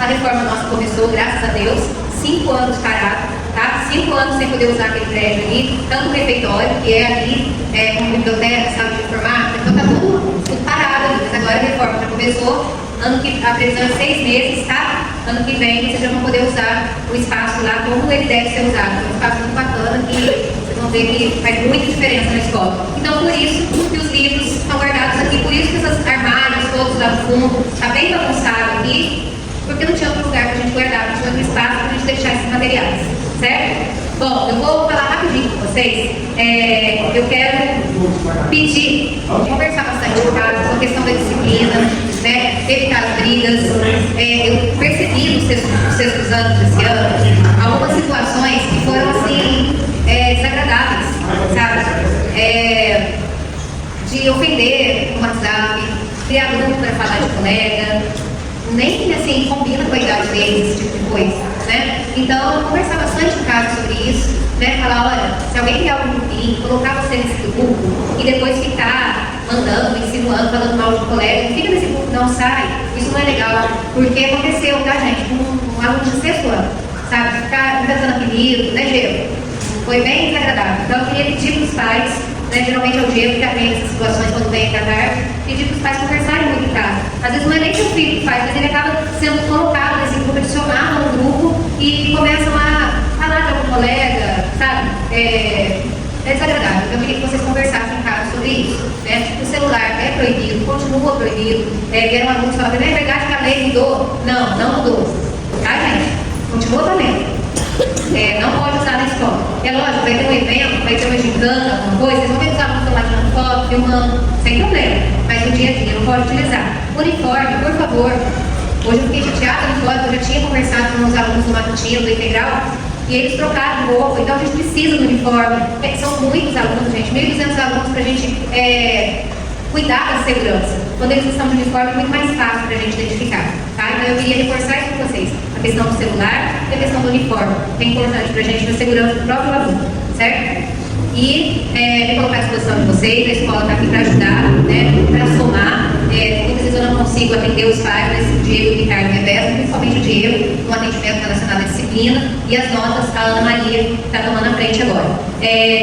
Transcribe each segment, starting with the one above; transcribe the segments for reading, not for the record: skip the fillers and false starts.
A reforma nossa começou, graças a Deus, 5 anos parado, tá? 5 anos sem poder usar aquele prédio ali, tanto o refeitório, que é ali, como biblioteca, sala de informática, então tá tudo parado ali, mas agora a reforma já começou, a previsão é 6 meses, tá? Ano que vem vocês já vão poder usar o espaço lá como ele deve ser usado. É um espaço muito bacana que vocês vão ver que faz muita diferença na escola. Então, por isso que os livros estão guardados aqui, por isso que esses armários todos lá no fundo, está bem bagunçado aqui, porque não tinha outro lugar para a gente guardar, não tinha outro espaço para a gente deixar esses materiais, certo? Bom, eu vou falar rapidinho com vocês. Eu quero pedir, conversar bastante com casa sobre a questão da disciplina, né, evitar as brigas. Eu percebi nos sextos anos desse ano algumas situações que foram assim desagradáveis, sabe? De ofender no WhatsApp, criar grupo para falar de colega, nem assim combina com a idade deles, esse tipo de coisa, né? Então, conversar bastante em casa sobre isso, né? Falar, olha, se alguém criar um grupinho, colocar você nesse grupo e depois ficar mandando, insinuando, falando mal de colega, fica nesse grupo, não sai, isso não é legal, porque aconteceu, tá, gente, com um aluno de 6º ano, sabe? Ficar inventando apelido, né, Diego? Foi bem desagradável. Então, eu queria pedir para os pais, né, geralmente é o Diego que aprende essas situações quando vem à tarde, pedir para os pais conversarem muito em casa. Às vezes não é nem seu filho que faz, mas ele acaba sendo colocado nesse grupo, adicionado no grupo e começam a falar de algum colega, sabe? É desagradável. Eu queria que vocês conversassem em casa sobre isso, né? O celular é proibido, continua proibido. Vieram alunos falando, não é verdade que a lei mudou? Não, não mudou. Tá, gente? Continua valendo. Não pode usar na escola. É lógico, vai ter um evento, vai ter uma gincana, alguma coisa, vocês vão ver os alunos estão lá tirando foto, filmando, sem problema. Mas no dia a dia não pode utilizar. Uniforme, por favor. Hoje eu fiquei chateada no uniforme, eu já tinha conversado com os alunos do matutino, do integral, e eles trocaram de roupa, então a gente precisa do uniforme. São muitos alunos, gente, 1.200 alunos para a gente cuidar da segurança. Quando eles estão de uniforme é muito mais fácil para a gente identificar, tá? Então eu queria reforçar isso com vocês. A questão do celular e a questão do uniforme, que é importante para a gente na segurança do próprio aluno, certo? E me colocar à disposição de vocês, a escola está aqui para ajudar, né, para somar. Muitas vezes eu não consigo atender os pais, mas o Diego e o Ricardo me revezam, principalmente o Diego, no atendimento relacionado à disciplina, e as notas, a Ana Maria, que está tomando a frente agora.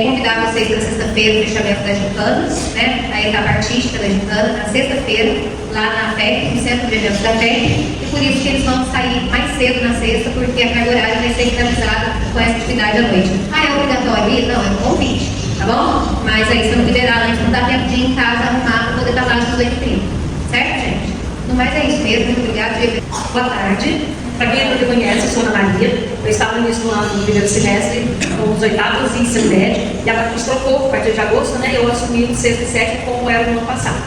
Convidar vocês para sexta-feira, o fechamento das gincanas, né, a etapa artística da gincana, na sexta-feira, lá na FEC, no Centro de Eventos da FEC, e por isso que eles vão sair mais cedo na sexta, porque a carga horária vai ser finalizada com essa atividade à noite. É obrigatório ir? Não, é um convite, tá bom? Mas aí, se não liberar antes, não dá tempo de ir em casa arrumar para poder estar lá às 18h30. Certo, gente? No mais é isso mesmo. Muito obrigada, Diego. Boa tarde. Para quem não me conhece, eu sou Ana Maria. Eu estava no início do ano, no primeiro semestre, com os 8º e ensino médio, e agora nos trocou, a partir de agosto, né? Eu assumi o 6º e 7º como era no ano passado.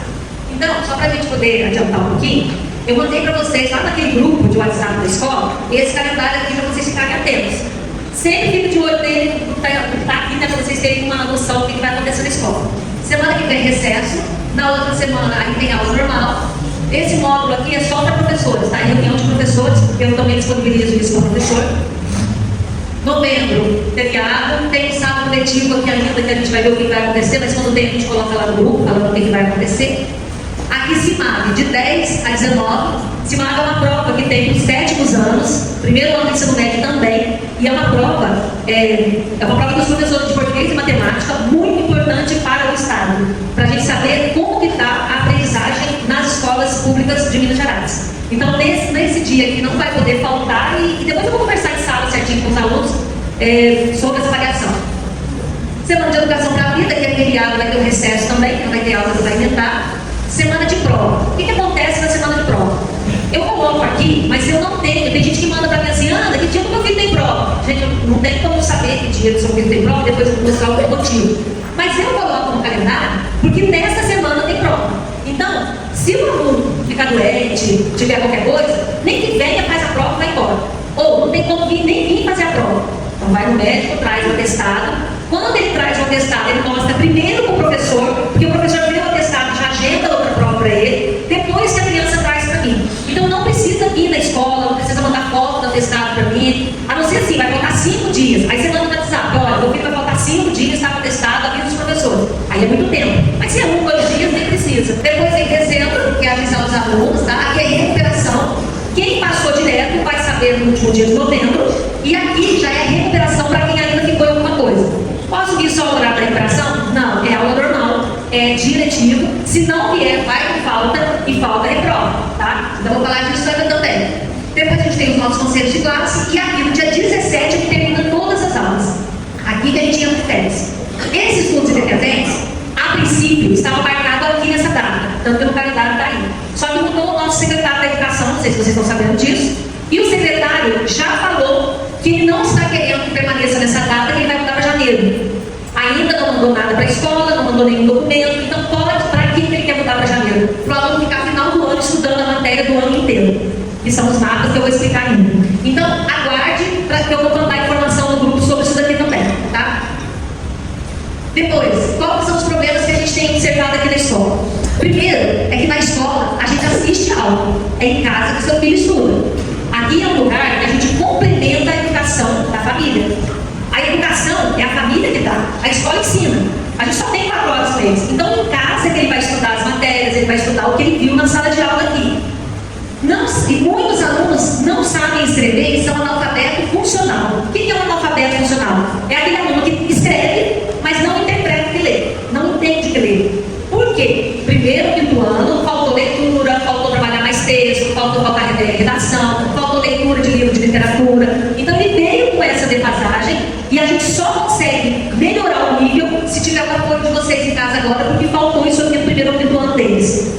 Então, só para a gente poder adiantar um pouquinho, eu mandei para vocês lá naquele grupo de WhatsApp da escola esse calendário aqui para vocês ficarem atentos. Sempre fica de olho nele, está aqui, né, para vocês terem uma noção do que vai acontecer na escola. Semana que vem recesso, na outra semana aí tem aula normal. Esse módulo aqui é só para professores, tá? Reunião de professores, porque eu também disponibilizo isso para o professor. Novembro, feriado, tem um sábado letivo aqui ainda, que a gente vai ver o que vai acontecer, mas quando tem a gente coloca lá no grupo, falando o que vai acontecer. Aqui CIMAV, de 10 a 19. CIMAV é uma prova que tem os 7º anos, primeiro ano do ensino médio também, e é uma prova dos professores de português e matemática, muito importante para o Estado, para a gente saber como que está a aprendizagem nas escolas públicas de Minas Gerais. Então, nesse dia que não vai poder faltar, e depois eu vou conversar em sala certinho com os alunos sobre essa avaliação. Semana de Educação para a Vida, que é feriado, vai ter um recesso também, não vai ter aula que vai inventar. Semana de prova. O que acontece na semana de prova? Eu coloco aqui, mas eu não tenho. Tem gente que manda para mim assim, Ana, que dia que meu filho tem prova? Gente, não tem como saber que dia que seu filho tem prova, depois eu vou mostrar o motivo. Mas eu coloco no calendário, porque nessa semana tem prova. Então, se o aluno ficar doente, tiver qualquer coisa, nem que venha, faz a prova e vai embora. Ou não tem como nem vir fazer a prova. Então vai no médico, traz o atestado. Quando ele traz o atestado, ele mostra primeiro para o professor, porque o professor vê o atestado, já agenda outra prova para ele, depois que a criança traz para mim. Então não precisa ir na escola, não precisa mandar foto do atestado para mim, a não ser assim, vai faltar 5 dias. Aí você manda no WhatsApp, olha, meu filho vai faltar 5 dias, está atestado, avisa os professores. Aí é muito tempo. Mas se é 1, 2 dias, nem precisa. Depois em dezembro, que é a visão dos alunos, tá? E aí recuperação. Quem passou direto vai saber no último dia de novembro, e aqui já é recuperação para quem ainda ficou em alguma coisa. Posso vir só o horário da recuperação? Não, é aula normal, é diretivo. Se não vier, vai com falta, e falta reprova, tá? Então vou falar disso ainda também. Depois a gente tem os nossos conselhos de classe, e aqui no dia 17 que termina todas as aulas. Aqui que a gente entra de férias. Esses estudos independentes, a princípio, estava marcado aqui nessa data, tanto que no calendário está aí. Só que mudou o nosso secretário da Educação, não sei se vocês estão sabendo disso, e o secretário já falou que ele não está querendo que permaneça nessa data, que ele vai mudar para janeiro. Ainda não mandou nada para a escola, não mandou nenhum documento, então pode, para que ele quer mudar para janeiro? Para o aluno ficar no final do ano estudando a matéria do ano inteiro, que são os mapas que eu vou explicar ainda. Então, aguarde, para que eu vou mandar informação no grupo sobre isso daqui também, tá? Depois, quais são os problemas que a gente tem observado aqui na escola? Primeiro, é que na escola a gente assiste aula, é em casa que seu filho estuda. Aqui é um lugar que a gente complementa a educação da família. A educação é a família que dá, a escola ensina. A gente só tem 4 horas por mês. Então, em casa que ele vai estudar as matérias, ele vai estudar o que ele viu na sala de aula aqui. E muitos alunos não sabem escrever e são analfabeto funcional. O que é um analfabeto funcional? É aquele aluno que escreve, mas não interpreta o que lê, não entende o que lê. Por quê? Primeiro, quinto ano, faltou leitura, faltou trabalhar mais texto, faltou redação, faltou leitura de livro de literatura. Então ele veio com essa defasagem e a gente só consegue melhorar o nível se tiver o apoio de vocês em casa agora, porque faltou isso aqui no primeiro ou quinto ano deles.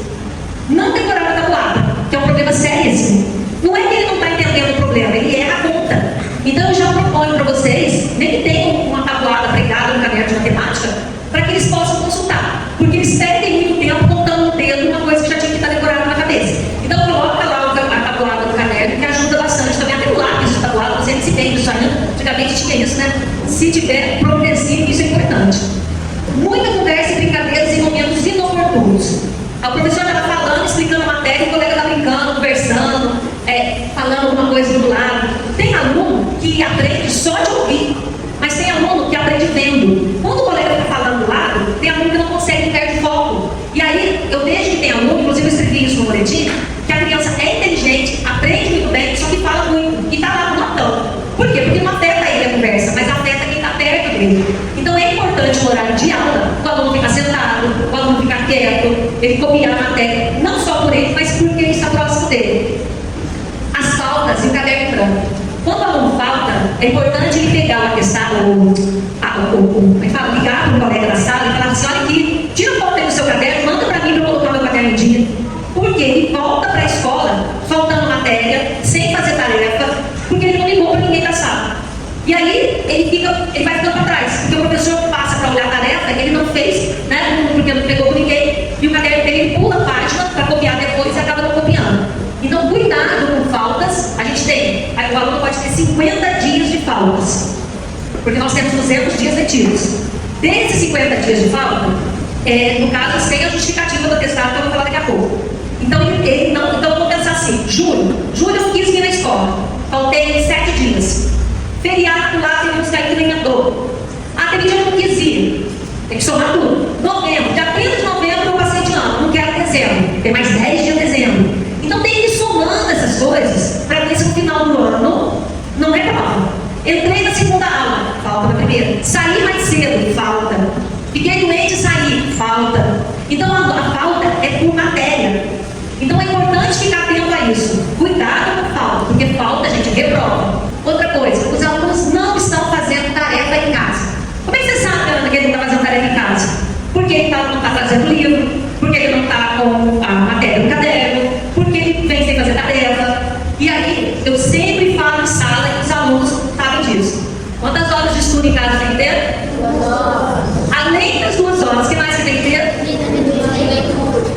Não decorar a tabuada, que é um problema seríssimo. Não é que ele não está entendendo o problema, ele erra a conta. Então eu já proponho para vocês, nem que tenham uma tabuada pregada no caderno de matemática, para que eles possam consultar. Porque eles perdem muito tempo contando no dedo uma coisa que já tinha que estar decorada na cabeça. Então coloca lá a tabuada no caderno, que ajuda bastante também. Até o lápis de tabuada, não sei se tem isso ainda. Antigamente tinha isso, né? Se tiver progressivo, isso é importante. Muita conversa e brincadeiras em momentos inoportunos. O professor estava falando, explicando a matéria, o colega estava brincando, conversando, falando alguma coisa do lado. Tem aluno que aprende só de ouvir, mas tem aluno que aprende vendo. Quando o colega está falando do lado, tem aluno que não consegue ter foco. E aí, eu vejo que tem aluno, inclusive eu escrevi isso no boletim, que a criança é inteligente, aprende muito bem, só que fala muito, e está lá no notão. Por quê? Porque não afeta ele a conversa, mas afeta quem está perto dele. Então é importante no horário de aula, o aluno ficar sentado, o aluno ficar quieto, ele copiar a matéria, não só por ele, mas porque ele está próximo dele. As faltas e o caderno branco. Quando o aluno falta, é importante ele pegar o atestado, ligar para o colega da sala e falar assim: olha aqui, tira foto aí do seu caderno, manda para mim para eu colocar meu caderno em dia. Porque ele volta para a escola faltando matéria, sem fazer tarefa, porque ele não ligou para ninguém da sala. E aí ele vai ficando para trás, porque o professor passa para olhar a tarefa, ele não fez, né, porque não pegou com ninguém, e o caderno dele pula a página para copiar depois e acaba não copiando. Então, cuidado com faltas. A gente tem, o aluno pode ter 50 dias de faltas, porque nós temos 200 dias letivos. Desses 50 dias de falta, no caso, sem a justificativa do atestado, que eu vou falar daqui a pouco. Então, então vamos pensar assim: julho eu não quis vir na escola, faltei 7 dias. Feriado lá, tem uns que nem andou. Teve dia que eu não quis ir, tem que somar tudo. Novembro, dia 30 de novembro eu passei de ano, não quero dezembro, tem mais 10 dias de dezembro. Então tem que ir somando essas coisas para ver se no final do ano não é prova. Entrei na segunda aula, falta na primeira. Saí mais cedo, falta. Fiquei doente, saí, falta. Então a falta é por matéria. Então é importante ficar atento a isso. Cuidado com falta, porque falta, gente, reprova. Outra coisa, os alunos não estão fazendo tarefa em casa. Como é que você sabe, Ana, que ele não está fazendo tarefa em casa? Porque ele não está trazendo livro, porque ele não está com a matéria no caderno, porque ele vem sem fazer tarefa. E aí, eu sempre falo em sala e os alunos sabem disso. Quantas horas de estudo em casa tem que ter? 2 horas. Além das 2 horas, o que mais você tem que ter?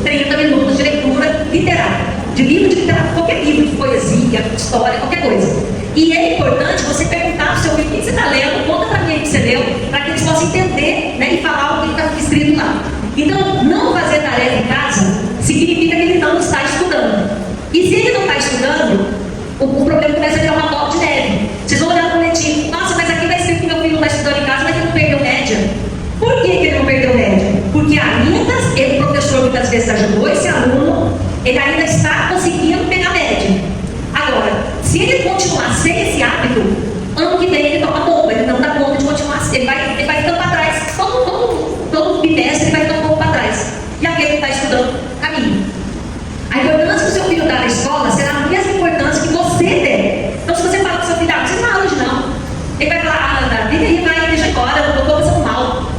30 minutos de leitura literária. De livro de literatura, qualquer livro de poesia, história, qualquer coisa. E é importante você perguntar para o seu filho: o que você está lendo, conta para mim o que você leu, para que eles possam entender, né, e falar o que está escrito lá. Então, não fazer tarefa em casa significa que ele não está estudando. E se ele não está estudando, o problema começa a virar uma bola de neve. Vocês vão olhar no boletim: nossa, mas aqui está escrito que meu filho não está estudando em casa, mas ele não perdeu média. Por que ele não perdeu média? Porque ainda, o professor muitas vezes ajudou esse aluno, ele ainda está conseguindo pegar média. Agora, se Se ele continuar sem esse hábito, ano que vem ele toma bomba, ele não dá conta de continuar, ele vai ficando para trás. Todo bimestre ele vai ficando um pouco para trás. E aquele que está estudando, caminho. A importância que o seu filho dá na escola será a mesma importância que você der. Então, se você fala para o seu filho, você não anda hoje não. Ele vai falar, Davi, ele vai, deixa embora, eu estou passando mal.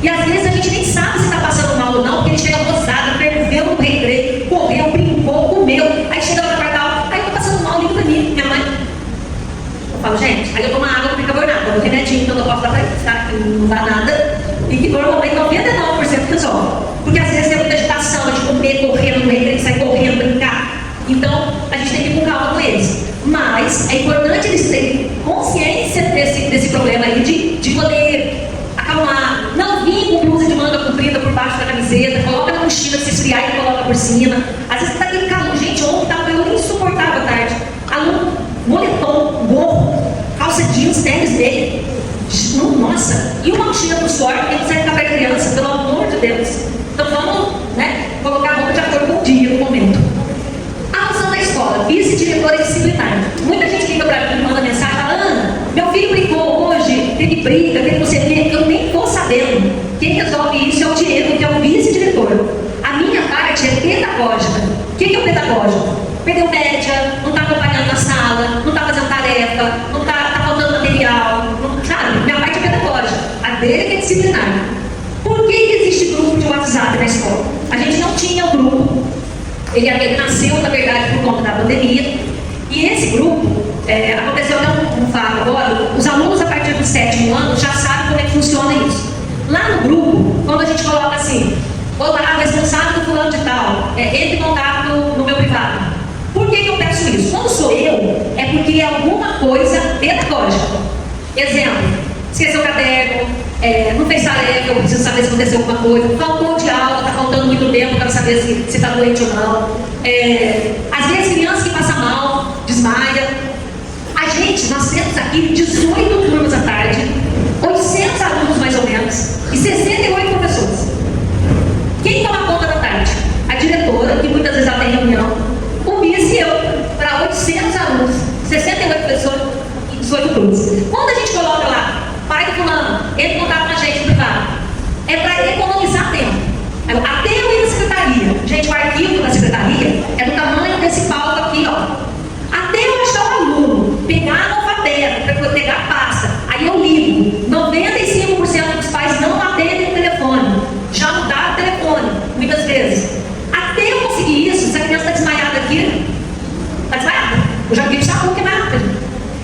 E às vezes a gente nem sabe se está passando mal ou não, porque ele chega gozado, perdeu no recreio, correu, brincou, comeu, aí chega lá no quartal, aí eu estou passando mal, liga para mim, minha mãe. Eu falo, gente, aí eu tomo água com bicarbonato, eu tenho remedinho, então eu posso dar para ele, tá? Que não dá nada. E que normalmente 99% resolve. Porque às vezes tem muita agitação de comer, correndo no recreio, sair correndo, brincar. Então, a gente tem que ir com calma com eles. Mas é importante eles terem consciência desse problema aí, de poder acalmar. Não vir com blusa de manga comprida por baixo da camiseta, coloca na mochila, se esfriar e coloca por cima. Às vezes tá aquele calor. Gente, ontem estava um calor insuportável à tarde. Aluno, moletom, gorro, calça jeans, tênis dele. Nossa, e uma mochila pro suor, porque não serve para criança, pelo amor de Deus. Então vamos, colocar a roupa de acordo com o dia, no momento. A função da escola, vice-diretora disciplinar. Muita gente liga para mim, manda mensagem, fala, Ana, meu filho brigou hoje, teve briga, teve não sei o quê, eu nem estou sabendo. Quem resolve isso é o Diego, que é o vice-diretor. A minha parte é pedagógica. O que é o pedagógico? Perdeu média, não está acompanhando na sala, não está fazendo tarefa, não está faltando material, não, sabe? Minha parte é pedagógica. A dele que é disciplinar. Por que existe grupo de WhatsApp na escola? A gente não tinha o grupo. Ele nasceu, na verdade, por conta da pandemia. E esse grupo, aconteceu até um fato agora, os alunos a partir do 7º ano já sabem como é que funciona isso. Lá no grupo, quando a gente coloca assim, olá, responsável do fulano de tal, entre em contato no meu privado. Por que eu peço isso? Quando sou eu, é porque é alguma coisa pedagógica. Exemplo, esqueceu o caderno, não fez tarefa, eu preciso saber se aconteceu alguma coisa, faltou de aula, está faltando muito tempo, quero saber se está doente ou não. Às vezes criança que passa mal, desmaia. Nós temos aqui 18 turmas à tarde, 800 alunos mais ou menos, e 68 professores. Quem toma conta da tarde? A diretora, que muitas vezes ela tem reunião, o vice e eu, para 800 alunos, 68 pessoas e 18 turmas. Quando a gente coloca lá, pai do fulano, ele contato com a gente no privado, é para economizar tempo. Até eu ir na secretaria, gente, o arquivo da secretaria é do tamanho desse palco aqui, ó. Até eu achar o aluno, pegar analfabeto, para pegar a pasta, aí eu ligo. 95% dos pais não atendem o telefone, já mudaram o telefone, muitas vezes. Até eu conseguir isso, se a criança está desmaiada aqui, está desmaiada. Eu já vi o saco que mata.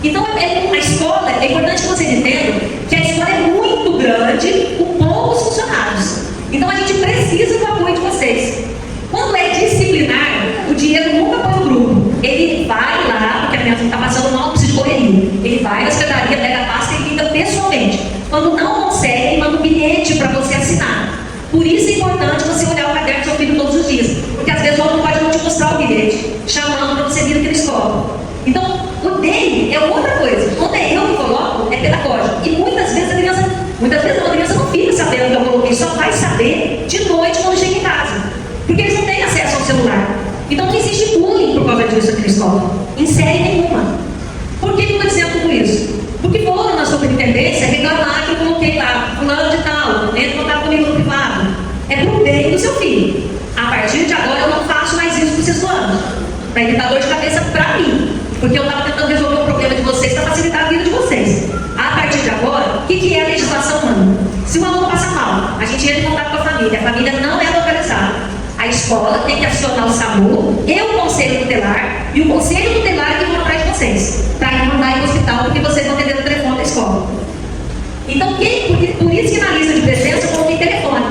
Então, a escola, é importante que vocês entendam que a escola é muito grande com poucos funcionários. Então, a gente precisa do apoio de vocês. Quando é disciplinar, o Diego nunca põe no grupo. Ele vai lá, porque a criança está passando mal, precisa de correria. Ele vai na secretaria, pega a pasta e liga pessoalmente. Quando não consegue, ele manda um bilhete para você assinar. Por isso é importante você olhar o caderno do seu filho todos os dias. Porque às vezes o aluno pode não te mostrar o bilhete, chamando para você vir aqui na escola. Então, o dele é outra coisa. Quando é eu que coloco, é pedagógico. E muitas vezes a criança não fica sabendo que eu coloquei, só vai saber de noite quando chega em casa. Porque eles não têm acesso ao celular. Então não existe bullying por causa disso aqui na escola. Em série nenhuma. Por que eu estou dizendo tudo isso? Porque foram na superintendência reclamar que eu coloquei lá, fulano de tal, entra em contato comigo no privado. É pro bem do seu filho. A partir de agora eu não faço mais isso para os 6 anos. Para evitar dor de cabeça para mim. Porque eu estava tentando resolver o problema de vocês para facilitar a vida de vocês. A partir de agora, o que é a legislação humana? Se o aluno passa mal, a gente entra em contato com a família não é localizada. A escola tem que acionar o SAMU e o Conselho Tutelar, e o Conselho Tutelar é que vai atrás de vocês, para mandar ir para o hospital, porque vocês vão atender o telefone da escola. Então, por isso que na lista de presença eu coloquei telefone.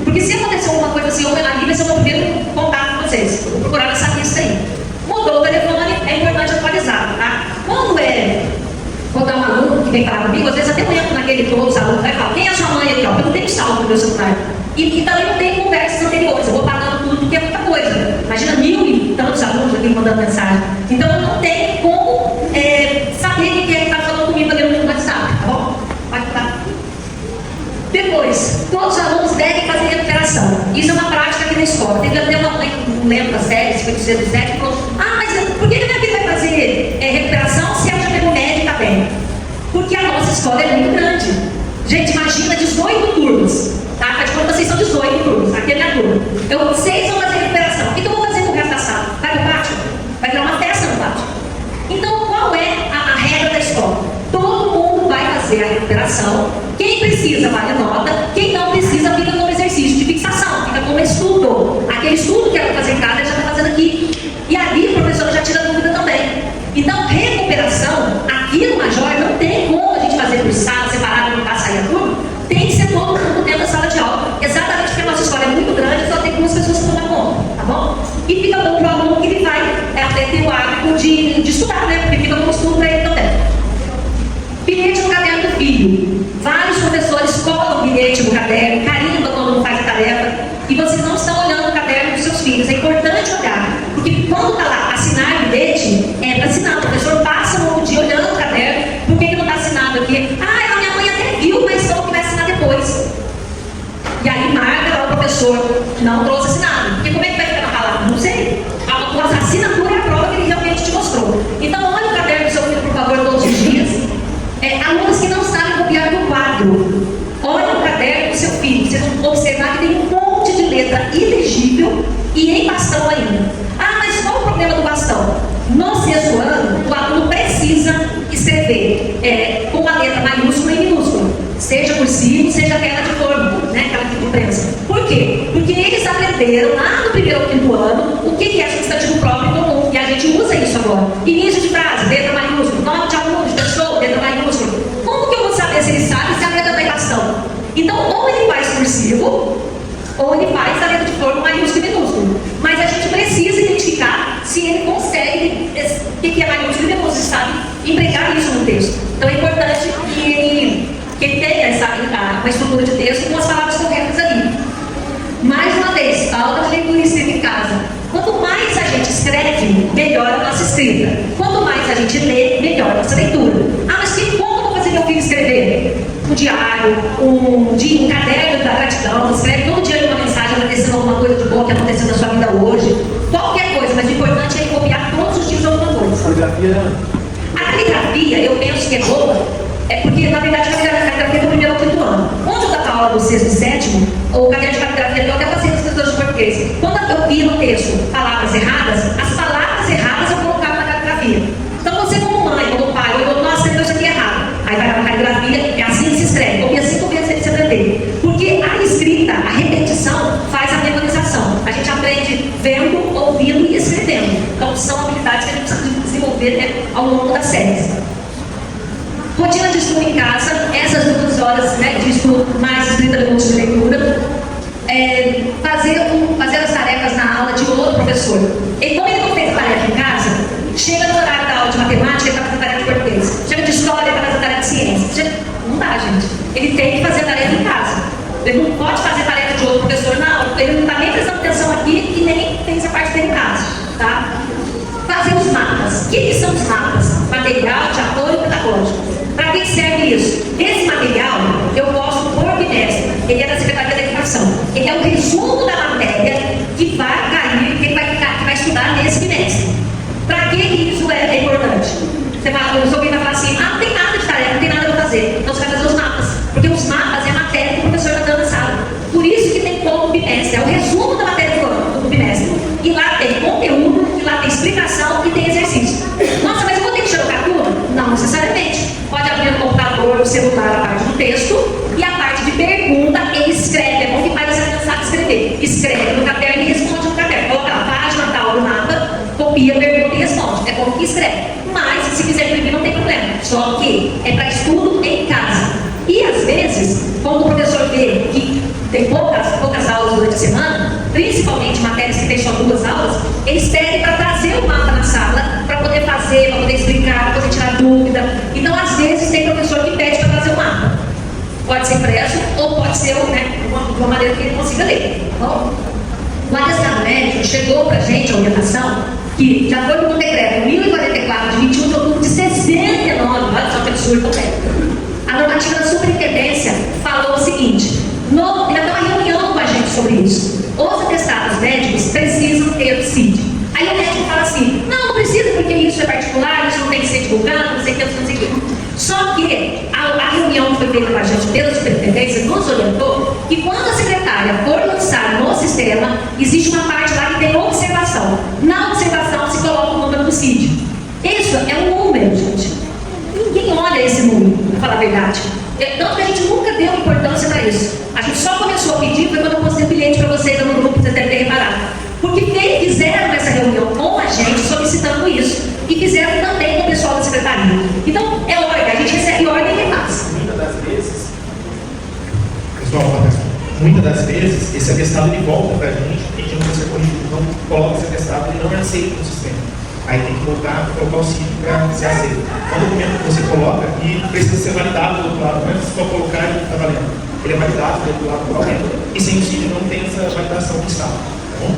Porque se acontecer alguma coisa assim, ali vai ser o meu primeiro contato com vocês. Vou procurar essa lista aí. Mudou o telefone, é importante atualizar, tá? Quando vou dar um aluno que vem falar comigo, às vezes até eu entro naquele que outros alunos vai falar, quem é a sua mãe aqui? Ó, eu não tenho salvo no meu celular. E também não tem conversas anteriores, eu vou pagando tudo porque é muita coisa. Imagina 1000 e tantos alunos aqui mandando mensagem. Então eu não tenho como saber quem é que está falando comigo ali no WhatsApp, tá bom? Pode falar. Depois, todos os alunos devem fazer recuperação. Isso é uma prática aqui na escola. Teve até uma mãe, não lembro a série, se foi do 7, que falou, mas por que minha filha vai fazer recuperação? escola é muito grande. Gente, imagina 18 turmas. Tá? Faz de conta, vocês são 18 turmas. Aqui é minha turma. Eu, 6 vão fazer recuperação. O que eu vou fazer com o resto da sala? Vai pro pátio? Vai virar uma festa no pátio. Então, qual é a regra da escola? Todo mundo vai fazer a recuperação. Quem precisa vale nota. Quem não precisa fica como exercício de fixação. Fica como estudo. Aquele estudo que era para fazer em casa, ele já está fazendo aqui. E ali o professor já tira dúvida também. Então, recuperação, aqui no Major, não tem como a gente fazer por sala separada, não passar aí a turma. Tem que ser todo mundo dentro da sala de aula. Exatamente porque a nossa escola é muito grande, só tem 2 pessoas que vão dar conta, tá bom? E fica bom para o aluno que ele vai até ter o hábito de estudar, né? Porque fica como estudo para ele também. Bilhete no caderno do filho. Vários professores colam o bilhete no caderno, carimbam quando não faz a tarefa, e vocês não estão olhando o caderno dos seus filhos. É importante olhar, porque quando está lá assinar bilhete, é para assinar. O professor passa um dia olhando o caderno, por que não está assinado aqui? Ah, a minha mãe até viu, mas só que vai assinar depois. E aí marca lá o professor, não trouxe assinado. Porque como é que vai ficar na palavra? Não sei. A assinatura é a prova que ele realmente te mostrou. Então olha o caderno do seu filho, por favor, todos os dias. Alunos que não sabem copiar no quadro, olha o caderno do seu filho. Vocês vão observar que tem um monte de letra ilegível e em bastão ainda. Ah, mas qual o problema do bastão? No 6º ano, o aluno precisa escrever com a letra maiúscula e minúscula, seja cursivo, seja aquela de forma, né, aquela de imprensa. Por quê? Porque eles aprenderam lá no 1º ou 5º ano o que é substantivo próprio e comum, e a gente usa isso agora. Início de frase, letra maiúscula, nome de aluno, pessoa, letra maiúscula. Como que eu vou saber se ele sabe se a letra tem bastão? Então, ou ele faz cursivo, ou ele faz a letra de forma maiúscula e minúscula. Mas a gente precisa identificar se ele consegue, o que é maiúsculo e minúsculo, sabe, empregar isso no texto. Então é importante que ele tenha uma estrutura de texto com as palavras corretas ali. Mais uma vez, aula de leitura e escrita em casa. Quanto mais a gente escreve, melhor a nossa escrita. Quanto mais a gente lê, melhor a nossa leitura. Ah, mas como eu vou fazer meu filho escrever? Um diário, um caderno da gratidão, escreve todo dia uma mensagem agradecendo alguma coisa de bom que aconteceu na sua vida hoje. Qualquer coisa, mas o importante é copiar todos os dias alguma coisa. A caligrafia, eu penso que é boa, porque na verdade a caligrafia é do 1º ao 5º ano. Quando eu dava aula do 6º e 7º, o caderno de caligrafia eu até passei para os professores de português. Quando eu via no texto palavras erradas, as palavras erradas eu colocava na caligrafia. Então você como mãe, como pai, eu nossa, escreveu isso aqui errado. Aí vai na caligrafia, é assim que se escreve. Copia 5 vezes antes de aprender. Porque a escrita, a repetição, faz a memorização. A gente aprende vendo, ouvindo e escrevendo. Então são habilidades que a gente precisa desenvolver, né, ao longo das séries. Rotina de estudo em casa, essas 2 horas, né, de estudo mais 30 minutos de leitura. Fazer as tarefas na aula de outro professor. E como ele não fez a tarefa em casa, chega no horário da aula de matemática, ele está fazendo tarefa de português. Chega de história, ele está fazendo tarefa de ciência. Não dá, gente. Ele tem que fazer a tarefa em casa. Ele não pode fazer tarefa de outro professor na aula. Ele não está nem prestando atenção aqui e nem fez a parte dele em casa. Tá? Fazer os mapas. O que são os mapas? Material de apoio pedagógico. Para que serve isso? Esse material eu posto por bimestre. Ele é da Secretaria da Educação. Ele é o resumo da matéria que vai cair, que ele vai estudar nesse bimestre. Para que isso é importante? Você vai, o seu vai falar assim, não tem nada de tarefa, não tem nada para fazer. Então você vai fazer os mapas. Porque os mapas é a matéria que o professor está dando na sala. Por isso que tem como bimestre. É o resumo da matéria do bimestre. E lá tem conteúdo, e lá tem explicação e tem exercício. Nossa, mas eu vou ter que colocar tudo? Não necessariamente. Pode abrir no computador, no celular, a parte do texto e a parte de pergunta, ele escreve. É bom que faz você cansar de escrever. Escreve no caderno e responde no caderno. Coloca a página tal do mapa, copia, pergunta e responde. É bom que escreve. Mas, se quiser imprimir, não tem problema. Só que é para estudo em casa. E, às vezes, quando o professor vê que tem poucas aulas durante a semana, principalmente matérias que tem só 2 aulas, eles pedem para trazer o mapa na sala, para poder fazer, para poder explicar, para poder tirar dúvida. Então, às vezes, tem professor que pede para trazer o mapa. Pode ser impresso ou pode ser, né, de uma maneira que ele consiga ler. Tá bom? O atestado médico chegou para a gente, a orientação, que já foi com o decreto 1044, de 21 de outubro de 69, olha só que absurdo também. A normativa da superintendência falou o seguinte, ainda tem uma reunião com a gente sobre isso. Os atestados médicos precisam ter o CID. Aí o médico fala assim, não precisa porque isso é particular, isso não tem que ser divulgado, não sei o que, não sei o que. Só que a reunião nos orientou que quando a secretária for lançar no sistema, existe uma parte lá que tem observação. Na observação se coloca o número do CID. Isso é um número, gente. Ninguém olha esse número, para falar a verdade. Tanto que a gente nunca deu importância para isso. A gente só começou a pedir foi quando eu postei o bilhete para vocês no grupo, vocês devem ter reparado. Porque fizeram essa reunião com a gente solicitando isso. E fizeram também com o pessoal da secretaria. Então, é ordem, a gente recebe ordem e repassa. Muitas das vezes, esse atestado ele volta para a gente pedindo para ser corrigido. Então, coloca esse atestado, ele não é aceito no sistema. Aí tem que voltar para colocar o CID para ser aceito. Qual documento que você coloca e precisa ser validado do outro lado, não é só colocar e está valendo. Ele é validado do outro lado correto. E sem o CID não tem essa validação do Estado. Tá bom?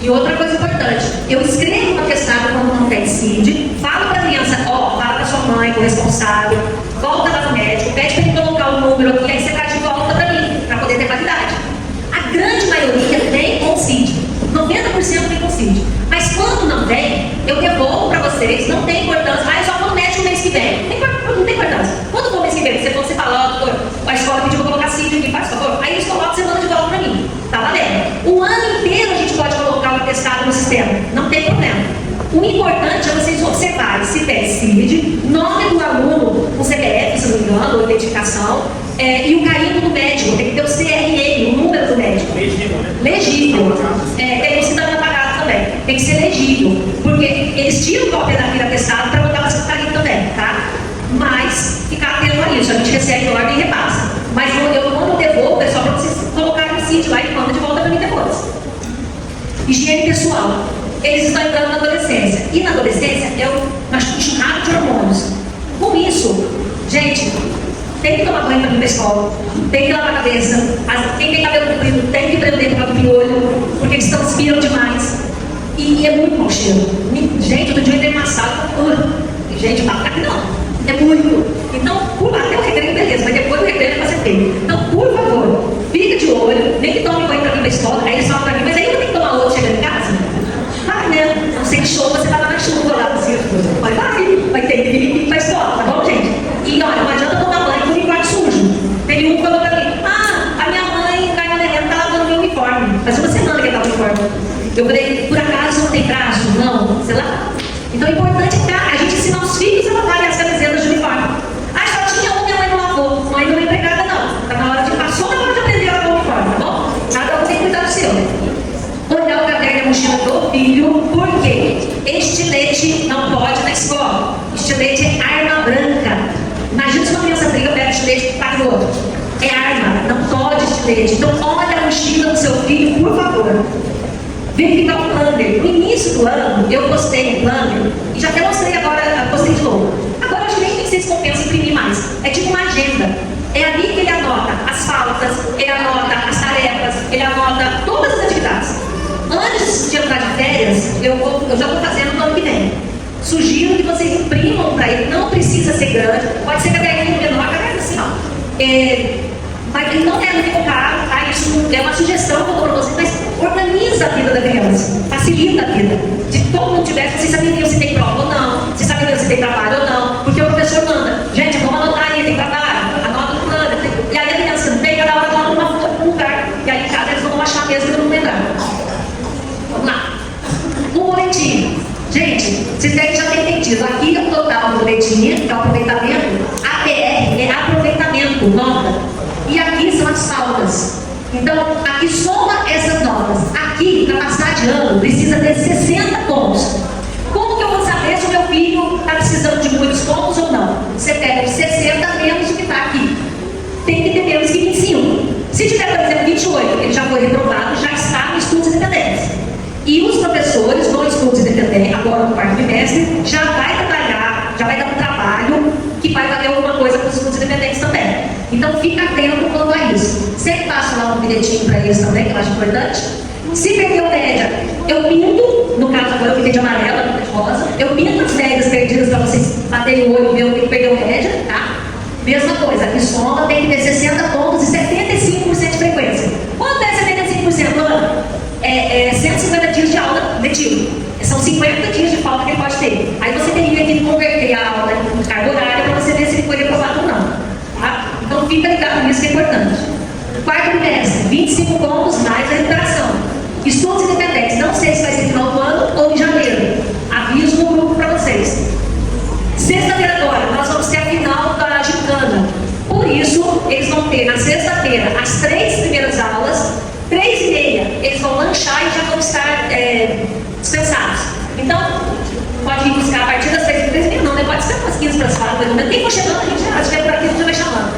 E outra coisa importante, eu escrevo no atestado quando não tem CID, falo para a criança, fala para sua mãe, com o responsável, volta lá no médico, pede para ele colocar o número aqui, aí você traz de volta para mim, para poder ter validade. A grande maioria tem com CID, 90% tem com CID. Mas quando não tem, eu devolvo para vocês, não tem importância, eu só vou no médico mês que vem. Não tem importância. Quando for mês que vem, você fala, doutor, a escola pediu para colocar CID aqui, faz favor. Aí eles colocam, você manda de volta para mim. Tá valendo. O ano inteiro a gente pode colocar o atestado no sistema, não tem problema. O importante é vocês observarem se tem CID, nome do aluno, o CPF, se não me engano, ou identificação, e o carimbo do médico, tem que ter o CRM, o número do médico. Legível, né? Legível. Tem o cidadão pagado também. Tem que ser legível. Porque eles tiram cópia daquele atestado para botar na secretaria também, tá? Mas ficar atento a isso. A gente recebe ordem e repassa. Mas quando eu devolvo, é só para vocês colocarem o CID lá e manda de volta para mim depois. Higiene pessoal. Eles estão entrando na adolescência. E na adolescência é um enxurrado de hormônios. Com isso, gente, tem que tomar banho para ir para a escola, tem que lavar a cabeça. Quem tem cabelo comprido tem que prender para o piolho, porque eles transpiram demais. E é muito mau cheiro. Gente, outro dia eu entrei numa sala, gente, não tá aqui não. É muito. Então, até o recreio, beleza, mas depois do recreio é para ser feio. Então, por favor, fica de olho, nem que tome banho para ir para a escola, aí eles falam para mim, mas aí eu tenho que tomar outro chegando em casa? Vai, né? Não sei que chuva, você tava na chuva lá, mas vai ter que vir para a escola, tá bom, gente? E olha, não adianta tomar banho com o quarto sujo. Teve um que falou para mim, a minha mãe, o Caio Nereno, tá lavando meu uniforme. Faz uma semana que ele tava no uniforme. Eu falei, por acaso não tem traço? Não, sei lá. Então, o importante é a gente ensinar os filhos a lavarem as camisetas de uniforme. Só tinha minha mãe não lavou. Mãe não é empregada, não. Tá na hora de passou na hora de aprender a lavar o uniforme, tá bom? Cada um tem que cuidar do seu. Olhar o caderno e a mochila do filho, porque estilete não pode na escola. Estilete é arma branca. Imagina se uma criança briga, pega estilete e taca no outro. É arma, não pode estilete. Então, olha a mochila do seu filho, por favor. Verificar o planner. No início do ano, eu postei o planner, e já até mostrei agora, postei de novo. Agora, eu acho que nem vocês compensam imprimir mais. É tipo uma agenda. É ali que ele anota as faltas, ele anota as tarefas, ele anota todas as atividades. Antes de entrar de férias, eu já estou fazendo no ano que vem. Sugiro que vocês imprimam para ele, não precisa ser grande, pode ser caderninho menor, caderno assim, ó. Mas ele não é muito caro, tá? Isso é uma sugestão que eu dou para vocês, mas organiza a vida da criança, facilita a vida. Se todo mundo tivesse, vocês saberiam se tem prova ou não, vocês saberiam se tem trabalho ou não, porque o professor manda, gente, vamos anotar aí, tem trabalho, anota no plano, e aí a criança não tem, cada hora anota num lugar, e aí cada eles vão achar mesmo que eu não lembrar. Vamos lá. Um boletim. Gente, vocês devem já ter entendido. Aqui é o total do boletim, que é o aproveitamento. APR é aproveitamento, nota. E aqui são as faltas. Então, aqui soma essas notas. Aqui, para passar de ano, precisa ter 60 pontos. Como que eu vou saber se o meu filho está precisando de muitos pontos ou não? Você pega os 60 menos o que está aqui. Tem que ter menos que 25. Se tiver, por exemplo, 28, ele já foi reprovado, já está no estudos independentes. E os professores no estudos independentes, agora no quarto trimestre, já vai trabalhar, já vai dar um trabalho que vai valer alguma coisa para os estudos independentes também. Então, fica atento quanto a isso. Sempre passo lá um bilhetinho para eles também, que eu acho importante. Se perdeu média, eu pinto, no caso agora eu pintei de amarela, não de rosa, eu pinto as médias perdidas para vocês baterem o olho e ver o que perdeu média, tá? Mesma coisa, aqui soma tem que ter 60 pontos e 75% de frequência. Quanto é 75%, Ana? É 150 dias de aula letivo. São 50 dias de falta que ele pode ter. Aí você teria que converter a aula em carga horária para você ver se ele foi reprovado ou não. Tá? Então fica ligado nisso que é importante. Nem for chegando, a gente já por aqui, a gente vai chamando.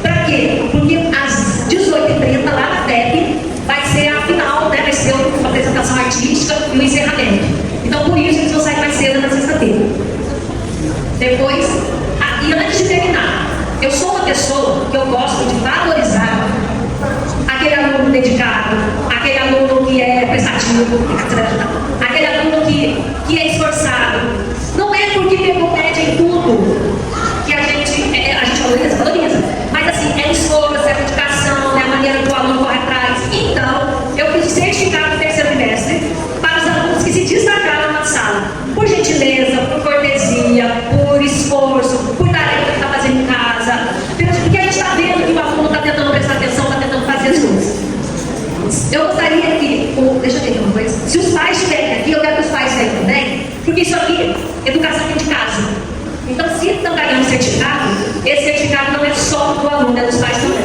Para quê? Porque às 18h30, lá na DEP, vai ser a final, né? Vai ser uma apresentação artística e o encerramento. Então, por isso, eles vão sair mais cedo na sexta-feira. Depois, e antes de terminar, eu sou uma pessoa que eu gosto de valorizar aquele aluno dedicado, aquele aluno que é prestativo, aquele aluno que é esforçado. Não é porque pegou média em tudo que a gente valoriza, mas assim, é esforço, é dedicação, é a maneira que o aluno corre atrás. Então, eu fiz certificado no terceiro trimestre para os alunos que se destacaram na sala, por gentileza, por cortesia, por esforço, por tarefa que está fazendo em casa, porque a gente está vendo que o aluno está tentando prestar atenção, está tentando fazer as coisas. Eu gostaria que, deixa eu ver uma coisa, se os pais estiverem aqui, eu quero que os pais venham também, porque isso aqui, educação dentro de casa. Então, se estão ganhando certificado, esse certificado não é só do aluno, é dos pais também.